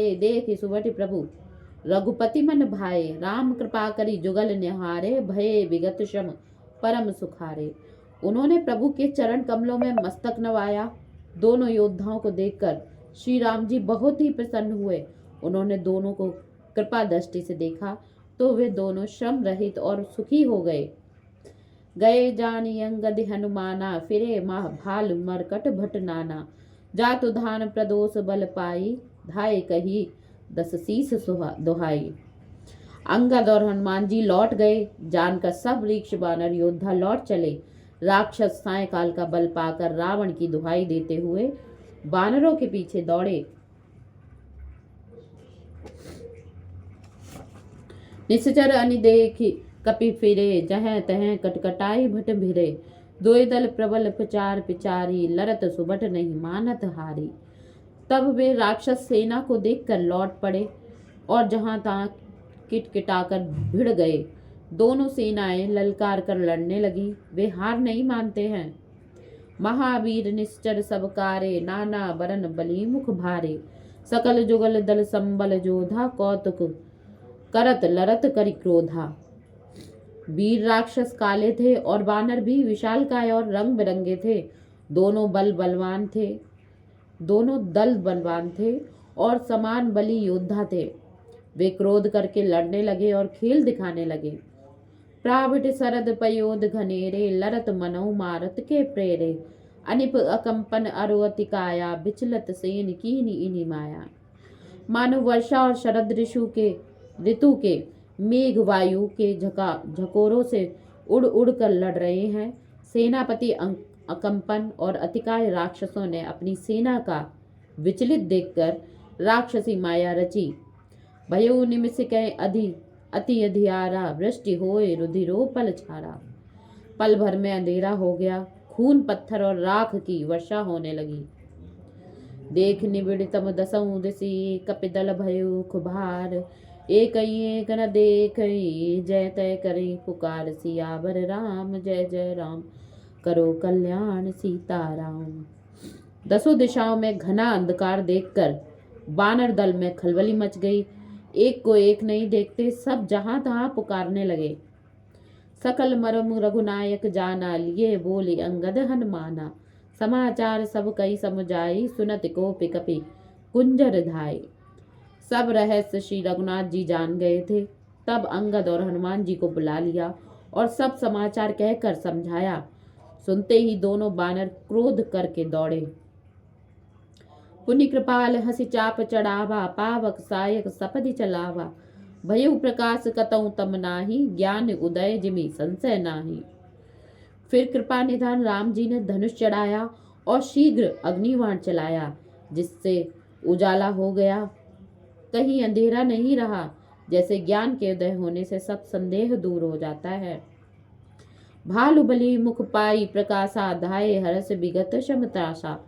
आए देख सुबट प्रभु, रघुपति मन भाए, राम कृपा करी जुगल निहारे, भये विगत शम परम सुखारे। उन्होंने प्रभु के चरण कमलों में मस्तक नवाया। दोनों योद्धाओं को देखकर श्री राम जी बहुत ही प्रसन्न हुए। उन्होंने दोनों को कृपा दृष्टि से देखा तो वे दोनों श्रम रहित और सुखी हो गए। गए जानी अंगद हनुमाना, फिरे माह भाल मरकट भट नाना, जातु धान प्रदोष बल पाई, धाय कही दस शीस दोहाई। अंगद और हनुमान जी लौट गए। जानकर सब ऋक्ष वानर योद्धा लौट चले। राक्षस सायकाल का बल पाकर रावण की दुहाई देते हुए वानरों के पीछे दौड़े। निश्चर अनि देखी कपि फिरे, जहाँ तहाँ कटकटाई भट भिरे, दोय दल प्रबल प्रचार पिचारी, लरत सुबट नहीं मानत हारी। तब वे राक्षस सेना को देखकर लौट पड़े और जहां तहां किटकिटाकर भिड़ गए। दोनों सेनाएं ललकार कर लड़ने लगी। वे हार नहीं मानते हैं। महावीर निश्चर सब कारे, नाना बरन बली मुख भारे, सकल जुगल दल संबल जोधा, कौतुक करत लरत करि क्रोधा। वीर राक्षस काले थे और वानर भी विशालकाय और रंग बिरंगे थे। दोनों दल बलवान थे और समान बली योद्धा थे। वे क्रोध करके लड़ने लगे और खेल दिखाने लगे। प्राविट सरद पयोध घनेरे, लरत मनऊ मारत के प्रेरे, अनिप अकंपन अरुअति काया, विचलत सेन कीनी इनी माया। मानो वर्षा और शरद ऋतु के मेघ वायु के झकोरों से उड़ उड़ कर लड़ रहे हैं। सेनापति अकंपन और अतिकाय राक्षसों ने अपनी सेना का विचलित देखकर राक्षसी माया रची। भयो निमिष कह अति अधियारा, वृष्टि होए रुधिरो पल छारा। पल भर में अंधेरा हो गया। खून पत्थर और राख की वर्षा होने लगी। देख निबिड़तम दसऊं दिसी, कपिदल भयो खुभार, एक न देखई, जय तय करे पुकार, सियावर राम जय जय राम, करो कल्याण सीताराम। दसों दिशाओं में घना अंधकार देखकर वानर दल में खलबली मच गई। एक को एक नहीं देखते, सब जहां तहां पुकारने लगे। सकल मरम रघुनायक जाना, लिए बोले अंगद हनुमाना, समाचार सब कई समझाई, सुनत को कपि कुंजर धाई। सब रहस्य श्री रघुनाथ जी जान गए थे। तब अंगद और हनुमान जी को बुला लिया और सब समाचार कहकर समझाया। सुनते ही दोनों बानर क्रोध करके दौड़े। पुनि कृपाल हसी चाप चढ़ावा, पावक सायक सपदि चलावा, भयउ प्रकाश कतऊ तम नाही, ज्ञान उदय जिमि संशय नाही। फिर कृपा निधान राम जी ने धनुष चढ़ाया और शीघ्र अग्निबाण चलाया, जिससे उजाला हो गया। कहीं अंधेरा नहीं रहा। जैसे ज्ञान के उदय होने से सब संदेह दूर हो जाता है। भालु बली मुख पाई प्रकाशा, धाये हरस विगत शमताशा,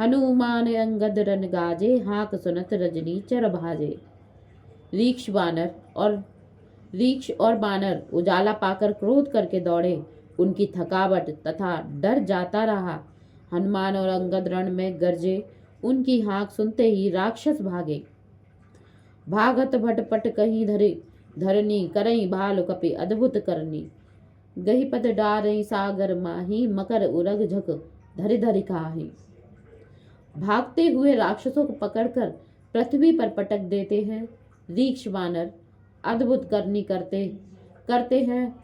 हनुमान अंगद रन गाजे, हाक सुनत रजनी चर भाजे। रीक्ष और बानर उजाला पाकर क्रोध करके दौड़े। उनकी थकावट तथा डर जाता रहा। हनुमान और अंगद रण में गरजे। उनकी हाँक सुनते ही राक्षस भागे। भागत भटपट कहीं धरनी, करई भालु कपि अद्भुत करनी, गही पद डारई सागर माही, मकर उरग झक धरि धरि खाही। भागते हुए राक्षसों को पकड़कर पृथ्वी पर पटक देते हैं। रीक्ष वानर अद्भुत करनी करते हैं।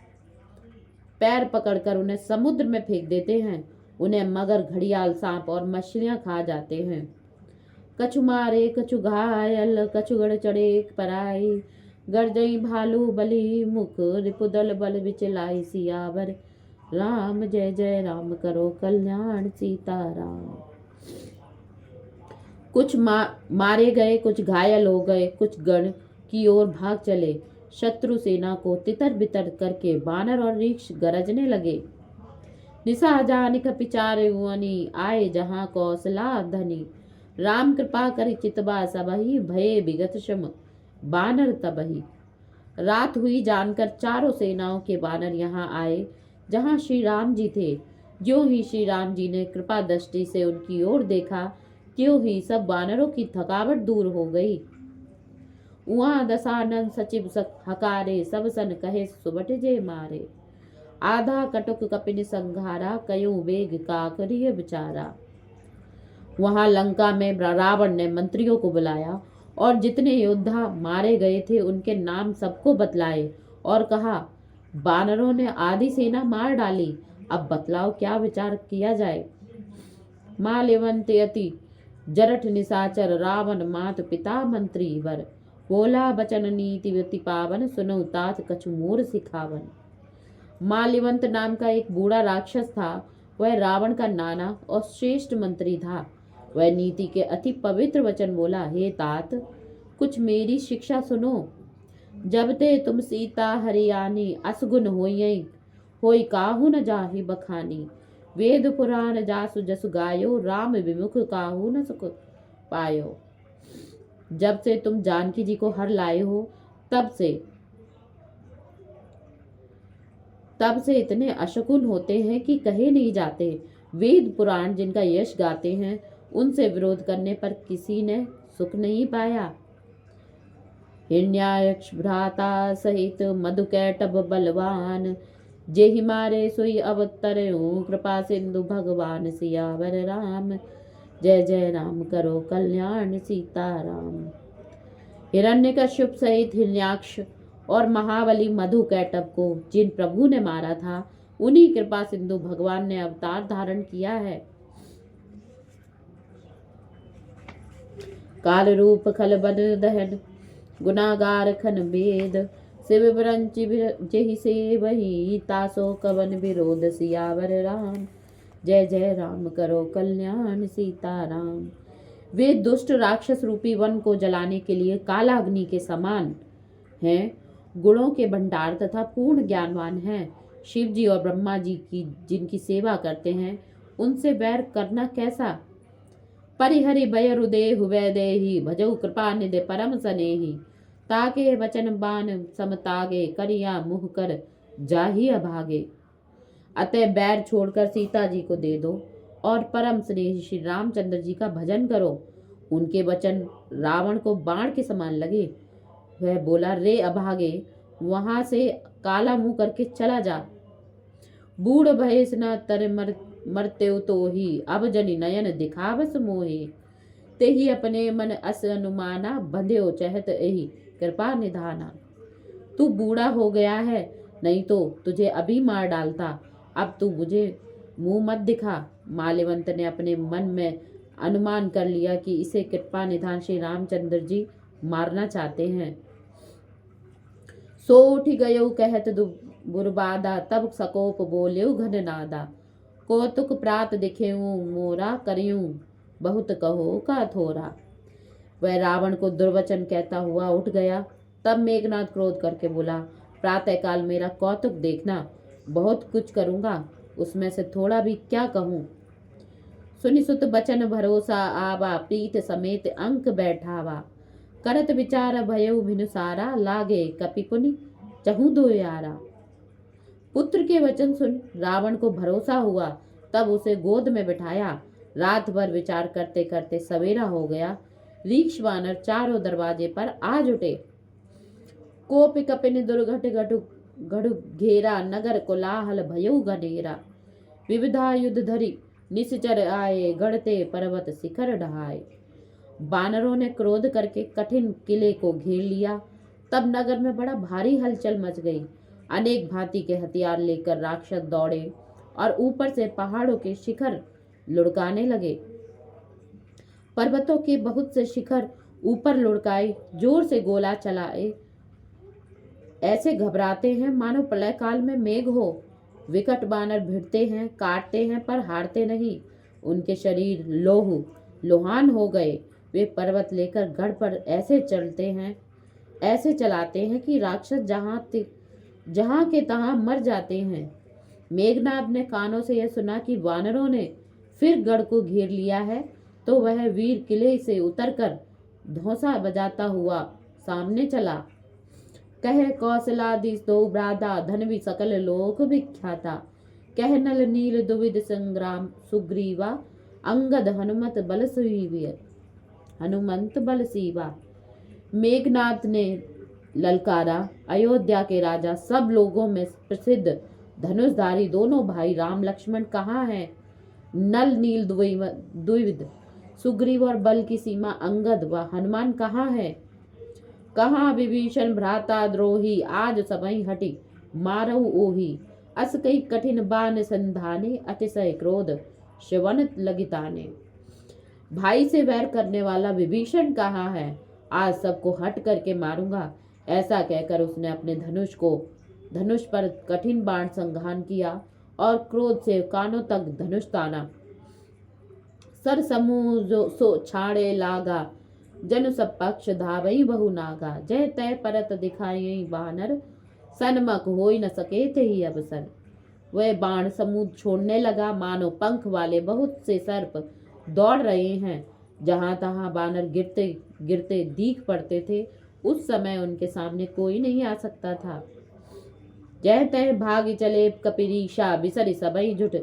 पैर पकड़कर उन्हें समुद्र में फेंक देते हैं। उन्हें मगर, घड़ियाल, सांप और मछलियां खा जाते हैं। कछु मारे कछु घायल, कछु गढ़ चढ़े पराई, गर्जई भालू बली मुख, रिपुदल बल विचलाई, सियावर राम जय जय राम, करो कल्याण सीताराम। कुछ मारे गए, कुछ घायल हो गए, कुछ गण की ओर भाग चले। शत्रु सेना को तितर बितर करके बानर और रीक्ष गरजने लगे। निशा जानिक पिचारे वनी, आए जहां कौशला धनी, राम कृपा करि चितबा सबही, भये विगत शम बानर तबही। रात हुई जानकर चारों सेनाओं के बानर यहाँ आए जहाँ श्री राम जी थे। ज्यों ही श्री राम जी ने कृपा दृष्टि से उनकी ओर देखा, त्यों ही सब बानरों की थकावट दूर हो गई। उहाँ दसानन सचिव हकारे, सब सन कहे सुबट जे मारे। आधा कटुक कपिन संघारा, कयूं वेग काकरिय विचारा। वहां लंका में रावण ने मंत्रियों को बुलाया और जितने योद्धा मारे गए थे उनके नाम सबको बतलाए और कहा, बानरों ने आधी सेना मार डाली, अब बतलाओ क्या विचार किया जाए। माल्यवंत यति जरठ निशाचर, रावण मात पिता मंत्री वर। बोला बचन नीति व्यति पावन, सुनो तात कछु मोर सिखावन। माल्यवंत नाम का एक बूढ़ा राक्षस था। वह रावण का नाना और श्रेष्ठ मंत्री था। वह नीति के अति पवित्र वचन बोला, हे तात कुछ मेरी शिक्षा सुनो। जब ते तुम सीता हरियाणी, असगुन होई काहू न जाहि बखानी। वेद पुराण जासु जसु गायो, राम विमुख काहू न सुख पायो। जब से तुम जानकी जी को हर लाए हो, तब से इतने अशकुन होते हैं कि कहे नहीं जाते। वेद पुराण जिनका यश गाते हैं, उनसे विरोध करने पर किसी ने सुख नहीं पाया। हिरण्याक्ष भ्राता सहित मधुकैटभ बलवान, जेहि मारे सोई अवतरऊं, कृपा सिंधु भगवान सियावर राम। जय जय राम करो कल्याण सीताराम। हिरण्यकश्यप सहित हिरण्याक्ष और महाबली मधुकैटभ को जिन प्रभु ने मारा था, उन्हीं कृपा सिंधु भगवान ने अवतार धारण किया है। काल रूप खल बन दहन, गुनागार खन भेद। शिव ब्रंच जेहि से वही, तासो कवन विरोध सियावर राम। जय जय राम करो कल्याण सीताराम। वे दुष्ट राक्षस रूपी वन को जलाने के लिए काला अग्नि के समान हैं, गुणों के भंडार तथा पूर्ण ज्ञानवान हैं। शिव जी और ब्रह्मा जी की जिनकी सेवा करते हैं, उनसे वैर करना कैसा। परिहरि भय हृदय हुवै देहि, भजऊ कृपा निधि परम सनेहि। ताके वचन बान समतागे, करिया मुह कर जाहि अभागे। अतः बैर छोड़कर सीता जी को दे दो और परम स्नेही श्री रामचंद्र जी का भजन करो। उनके वचन रावण को बाण के समान लगे। वह बोला, रे अभागे, वहां से काला मुंह करके चला जा। बूढ़ भय न तर मरते तो ही, अब जनि नयन दिखावस मोहे। ते ही अपने मन अस अनुमाना, बंध्यो चहत एही कृपा निधाना। तू बूढ़ा हो गया है, नहीं तो तुझे अभी मार डालता। अब तू मुझे मुंह मत दिखा। माल्यवंत ने अपने मन में अनुमान कर लिया कि इसे कृपा निधान श्री रामचंद्र जी मारना चाहते हैं। सो उठ गयो कहत बुरबादा, तब सकोप बोल्यो घन नादा। कौतुक प्रात दिखेऊं मोरा, करियूं बहुत कहो का थोरा। वह रावण को दुर्वचन कहता हुआ उठ गया। तब मेघनाथ क्रोध करके बोला, प्रातः काल मेरा कौतुक देखना, बहुत कुछ करूंगा, उसमें से थोड़ा भी क्या कहूं। सुनि सुत बचन भरोसा आवा, प्रीत समेत अंक बैठावा। करत विचार भयउ भिनुसारा, लागे कपि पुनि चहु दो यारा। पुत्र के वचन सुन रावण को भरोसा हुआ, तब उसे गोद में बिठाया। रात भर विचार करते करते सवेरा हो गया। रीक्ष वानर चारों दरवाजे पर आ जुटे। कोपि कपिन दुर्घट गढ़ घेरा, नगर कोलाहल भयउ घनेरा। विविधा युद्ध धरि निश्चर आए, गढ़ते पर्वत शिखर ढहाए। बानरों ने क्रोध करके कठिन किले को घेर लिया। तब नगर में बड़ा भारी हलचल मच गई। अनेक भांति के हथियार लेकर राक्षस दौड़े और ऊपर से पहाड़ों के शिखर लुढ़काने लगे। पर्वतों के बहुत से शिखर ऊपर लुढ़काए, जोर से गोला चलाए, ऐसे घबराते हैं मानो प्रलय काल में मेघ हो। विकट बानर भिड़ते हैं, काटते हैं, पर हारते नहीं। उनके शरीर लोहान हो गए। वे पर्वत लेकर गढ़ पर ऐसे चलाते हैं कि राक्षस जहां के तहां मर जाते हैं। मेघनाद ने कानों से यह सुना कि वानरों ने फिर गढ़ को घेर लिया है, तो वह वीर किले से उतरकर धौंसा बजाता हुआ सामने चला। कह कौशलादि दो ब्रादा, धनवी सकल लोक विख्याता। कह नल नील दुविध संग्राम, सुग्रीवा अंगद हनुमत बल सीवा। मेघनाथ ने ललकारा, अयोध्या के राजा, सब लोगों में प्रसिद्ध धनुषधारी दोनों भाई राम लक्ष्मण कहाँ हैं? नल नील द्विविद सुग्रीव और बल की सीमा अंगद व हनुमान कहाँ है? कहाँ विभीषण भ्राता द्रोही, आज सबई हटी मारऊ ओही। अस कई कठिन बान संधाने, अतिशय क्रोध शिवन लगिताने। भाई से वैर करने वाला विभीषण कहाँ है? आज सबको हट करके मारूंगा। ऐसा कहकर उसने अपने धनुष पर कठिन बाण संघान किया और क्रोध से कानों तक धनुष ताना। सर समूह जो सो छाड़े लागा, जनु सब पक्ष धावई बहु नागा। जय तय परत दिखाई बानर, सनमक होई न सके थे ही अवसर। वह बाण समूह छोड़ने लगा, मानो पंख वाले बहुत से सर्प दौड़ रहे हैं। जहां तहां बानर गिरते गिरते दीख पड़ते थे, उस समय उनके सामने कोई नहीं आ सकता था। जय तय भाग चले कपिरीशा, बिसरि सबई जुट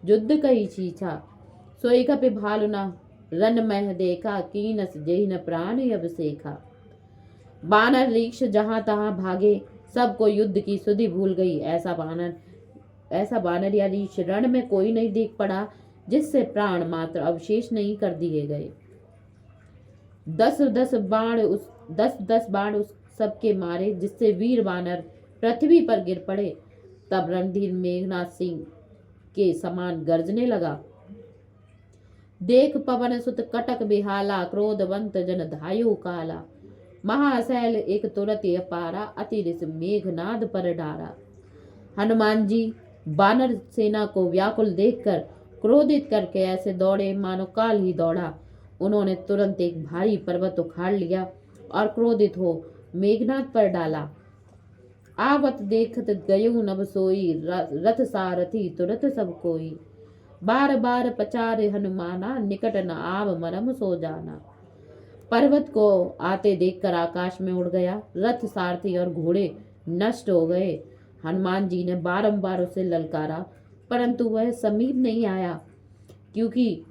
युद्ध कही छीछा। सोई कपि भालु न रन मह देखा, कीनस जेहि न प्राण अब सेखा। बानर रीक्ष जहां तहां भागे, सबको युद्ध की सुधि भूल गई। ऐसा बानर या रीक्ष रण में कोई नहीं दिख पड़ा जिससे प्राण मात्र अवशेष नहीं कर दिए गए। 10 बाण उस सबके मारे, जिससे वीर बानर पृथ्वी पर गिर पड़े। तब रणधीर मेघनाथ सिंह के समान गरजने लगा। देख पवन सुत कटक बिहाला, क्रोधवंत जन धायु काला। महाशैल एक तुरत अपारा, अति रिस मेघनाद पर डारा। हनुमान जी बानर सेना को व्याकुल देखकर क्रोधित करके ऐसे दौड़े मानो काल ही दौड़ा। उन्होंने तुरंत एक भारी पर्वत उखाड़ लिया और क्रोधित हो मेघनाद पर डाला। आवत देखत गयु नभ सोई, रथ सारथी तुरत सब कोई। बार बार पचारे हनुमाना, निकट न आव मरम सो जाना। पर्वत को आते देखकर आकाश में उड़ गया। रथ सारथी और घोड़े नष्ट हो गए। हनुमान जी ने बारंबार उसे ललकारा, परंतु वह समीप नहीं आया, क्योंकि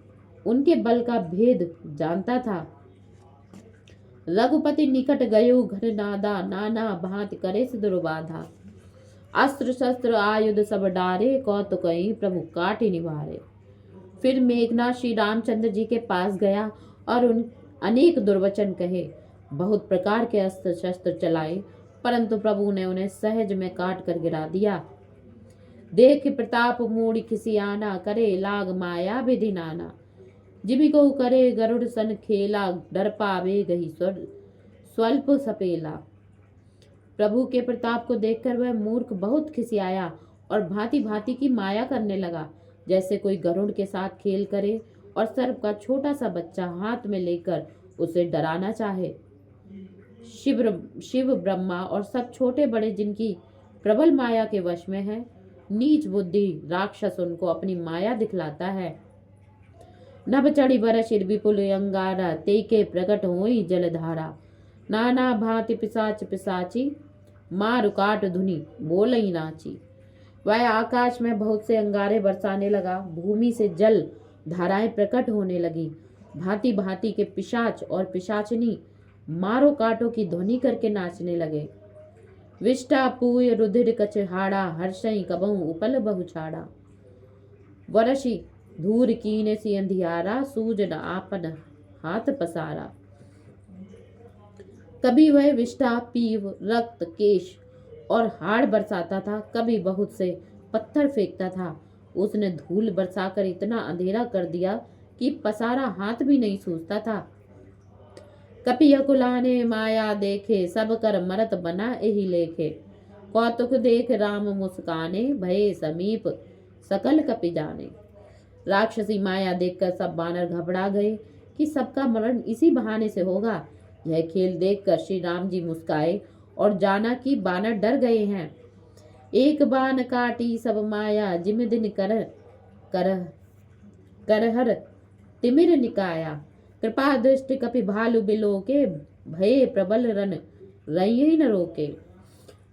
उनके बल का भेद जानता था। रघुपति निकट गयो घर नादा, नाना भांति करे दुर्बाधा। अस्त्र शस्त्र आयुध सब डारे, कौतुकई प्रभु काटि निवारे। फिर मेघनाथ श्री रामचंद्र जी के पास गया और उन अनेक दुर्वचन कहे, बहुत प्रकार के अस्त्र शस्त्र चलाए, परंतु प्रभु ने उन्हें सहज में काट कर गिरा दिया। देख प्रताप मूढ़ खिसियाना, करे लाग माया विधि नाना। जिमि को करे गरुड़ सन खेला, डर पावे गही स्वल्प सपेला। प्रभु के प्रताप को देखकर वह मूर्ख बहुत खिसियाया और भांति भांति की माया करने लगा, जैसे कोई गरुड़ के साथ खेल करे और सर्प का छोटा सा बच्चा हाथ में लेकर उसे डराना चाहे। शिव ब्रह्मा और सब छोटे बड़े जिनकी प्रबल माया के वश में है, नीच बुद्धि राक्षस उनको अपनी माया दिखलाता है। नभ चढ़ी बरशिर विपुल अंगारा, तेके प्रकट होई जलधारा। नाना भांति पिशाच पिशाची, मार काट धुनि बोलई नाची। वह आकाश में बहुत से अंगारे बरसाने लगा, भूमि से जल धाराएं प्रकट होने लगी। भांति भांति के पिशाच और पिशाचनी मारो काटो की ध्वनि करके नाचने लगे। विष्टा पूय रुधिर कचहाड़ा, हर्षई कबहू उपल बहु छाड़ा। वरसी धूर कीने सी अंधियारा, सूजन आपन हाथ पसारा। कभी वह विष्ठा पीव रक्त केश और हाड़ बरसाता था, कभी बहुत से पत्थर फेंकता था। उसने धूल बरसाकर इतना अंधेरा कर दिया कि पसारा हाथ भी नहीं सूझता था। कपि अकुलाने माया देखे, सब कर मरत बना एहि लेखे। कौतुक देख राम मुस्काने, भये समीप सकल कपि जाने। राक्षसी माया देखकर सब बानर घबरा गए कि सबका मरण इसी बहाने से होगा। यह खेल देखकर श्री राम जी मुस्काए और जाना कि बानर डर गए हैं। एक बाण काटी सब माया, जिम दिन करहर तिमिर निकाया। कृपा दृष्टि कपि भालु बिलो के, भये प्रबल रन रही न रोके।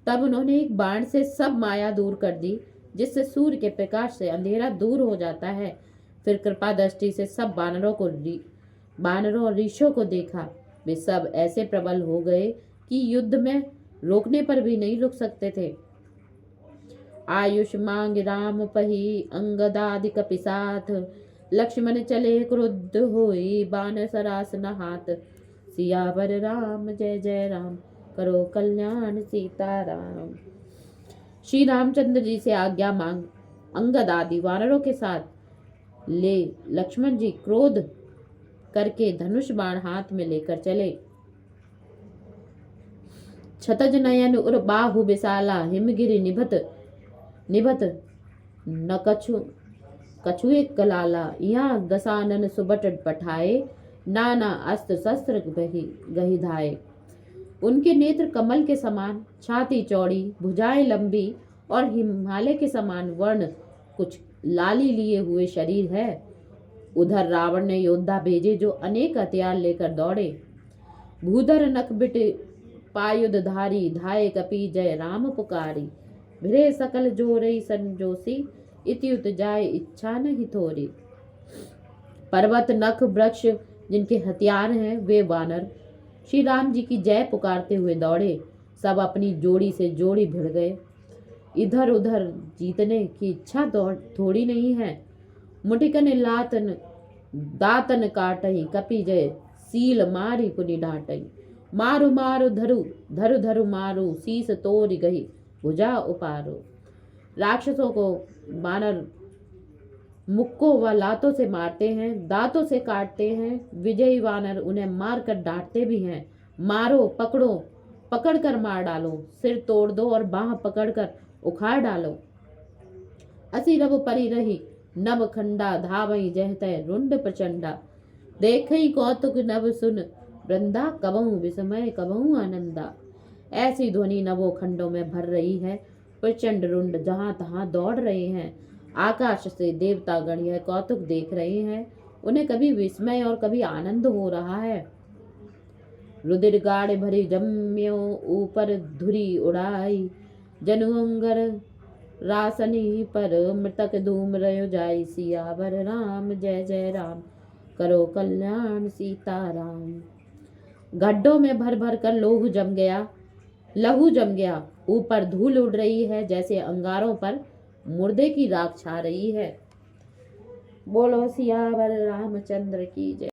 तब उन्होंने एक बाण से सब माया दूर कर दी, जिससे सूर्य के प्रकाश से अंधेरा दूर हो जाता है। फिर कृपा दृष्टि से सब बानरों और ऋषियों को देखा। वे सब ऐसे प्रबल हो गए कि युद्ध में रोकने पर भी नहीं रुक सकते थे। आयुष मांग राम पही अंगदादि कपिसाथ, लक्ष्मण चले क्रुद्ध होई बान सरास न हाथ। सियावर राम जय जय राम, करो कल्याण सीताराम। श्री रामचंद्र जी से आज्ञा मांग अंगद आदि वानरों के साथ ले लक्ष्मण जी क्रोध करके धनुष बाण हाथ में लेकर चले। क्षतज नयन उर बाहु विशाला, हिमगिरि निभत निभत न कछुए कलाला। यहाँ दसानन सुबट पठाए, नाना अस्त्र शस्त्र गही धाए। उनके नेत्र कमल के समान, छाती चौड़ी, भुजाएं लंबी और हिमालय के समान वर्ण कुछ लाली लिए हुए शरीर है। उधर रावण ने योद्धा भेजे जो अनेक हथियार लेकर दौड़े। भूधर नख बिट पायुधधारी, धाये कपि जय राम पुकारी। भिरे सकल जोरई संजोसी, इत्युत जाय इच्छा नहीं थोरी। पर्वत नख वृक्ष जिनके हथियार हैं वे वानर श्री राम जी की जय पुकारते हुए दौड़े। सब अपनी जोड़ी से जोड़ी भिड़ गए। इधर उधर जीतने की इच्छा थोड़ी नहीं है। मुटिकन लातन दातन काटई, कपि जय सील मारी पुनि डांटई। मारु मारु धरु धरु धरु मारु, शीस तोड़ गई भुजा उपारो। राक्षसों को वानर मुक्कों व लातों से मारते हैं, दांतों से काटते हैं। विजयी वानर उन्हें मारकर डांटते भी हैं। मारो, पकड़ो, पकड़कर मार डालो, सिर तोड़ दो और बाह पकड़कर उखाड़ डालो। असी रब परी रही नभ खंडा, धावई जहतय रुंड प्रचंडा। देखई कौतुक नभ सुन वृंदा, कबहू विस्मय कबहू आनंदा। ऐसी ध्वनि नवों खंडों में भर रही है। प्रचंड रुंड जहां तहां दौड़ रहे हैं। आकाश से देवतागण यह कौतुक देख रहे हैं। उन्हें कभी विस्मय और कभी आनंद हो रहा है। रुधिर गाढ़ भरी जम्यो ऊपर धुरी उड़ाई, जनु अंगर रासनी पर मृतक धूम रयो जाई। सियावर राम जय जय राम, करो कल्याण सीताराम। गड्ढों में भर भर कर लहू जम गया। ऊपर धूल उड़ रही है, जैसे अंगारों पर मुर्दे की राख छा रही है। बोलो सियावर रामचंद्र की जय।